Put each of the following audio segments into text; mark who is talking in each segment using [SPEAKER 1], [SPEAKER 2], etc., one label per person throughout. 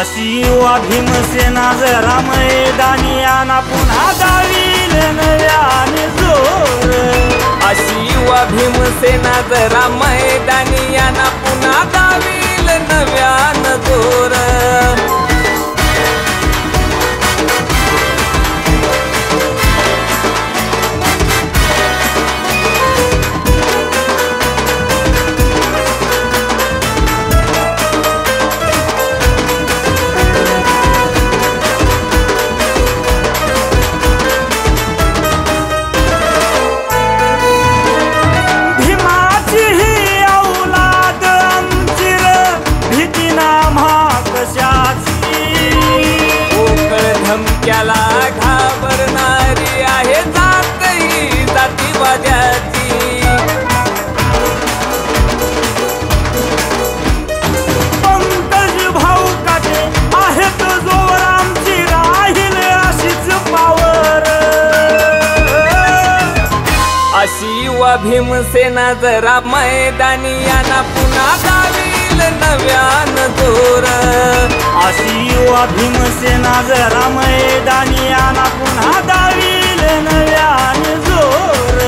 [SPEAKER 1] अशी युवा भीमसेना जरा मैदानी आना पुन्हा दावील नव्याने जोर।
[SPEAKER 2] अशी युवा भीमसेना जरा मैदानी आना पुन्हा दावील नव्यानं जोर। धमक्याला घाबरणारी आहे जात ही जातीवाद्याची।
[SPEAKER 1] पंकज भाऊ काटे आहेत जोर आमची राहील अशीच पावर।
[SPEAKER 2] अशी युवा भीमसेना जरा मैदानी आना पुन्हा दावील नव्यानं जोर।
[SPEAKER 1] अशी युवा भीमसेना जरा मैदानी आना पुन्हा दावील नव्याने जोर।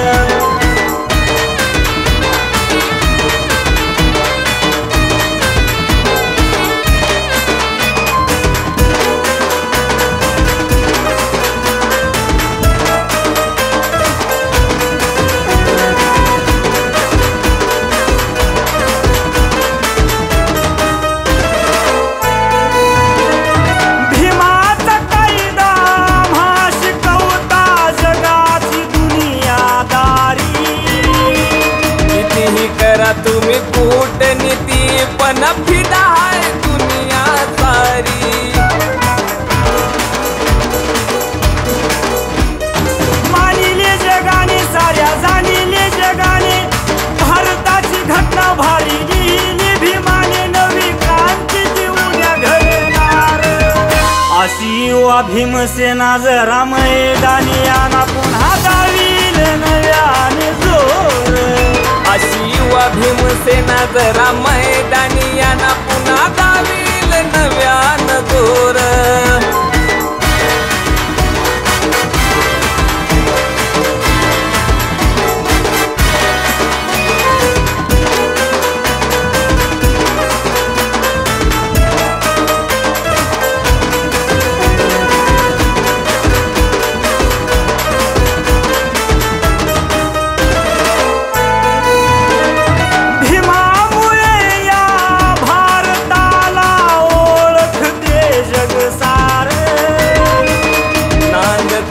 [SPEAKER 2] तुम्ही कूटनीती पण फिदा आहे दुनिया सारी।
[SPEAKER 1] मानिले जगाने साऱ्या जाणिले जगाने भारताची घटना भारी लिहिली भीमाने नवी क्रांती उद्या घडणार। अशी युवा भीमसेना जरा मैदानी आना पुन्हा दावील नव्याने जोर।
[SPEAKER 2] अशी युवा भीमसेना जरा मैदानी आना पुन्हा दावील नव्यानं जोर।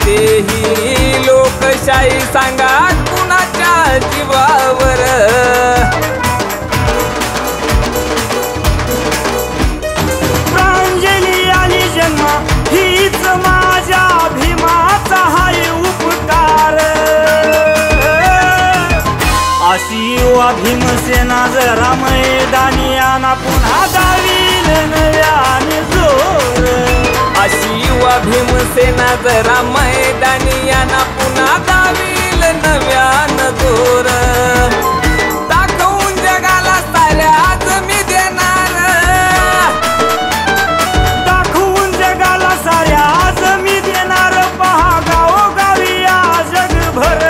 [SPEAKER 2] ही लोकशाही सांगा कुणाच्या जीवावर।
[SPEAKER 1] प्रांजली आली जन्म हीच माझ्या भीमाचा हाय उपकार। अशी युवा भीमसेना जरा मैदानी आना पुन्हा दावील नव्याने जोर।
[SPEAKER 2] अशी युवा भीमसेना जरा मैदानी आना पुन्हा दावील नव्यानं जोर। दाखवून जगाला साऱ्या आज मी देणार।
[SPEAKER 1] दाखवून जगाला साऱ्या आज मी देणार। पहा गावोगावी जगभर।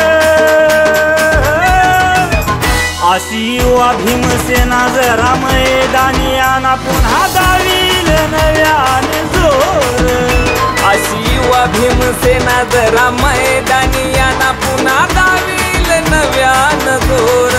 [SPEAKER 1] अशी युवा भीमसेना जरा मैदानी आना पुन्हा दावील नव्याने जोर।
[SPEAKER 2] अशी युवा भीमसेना जरा मैदानी आना पुन्हा दावील नव्यानं जोर।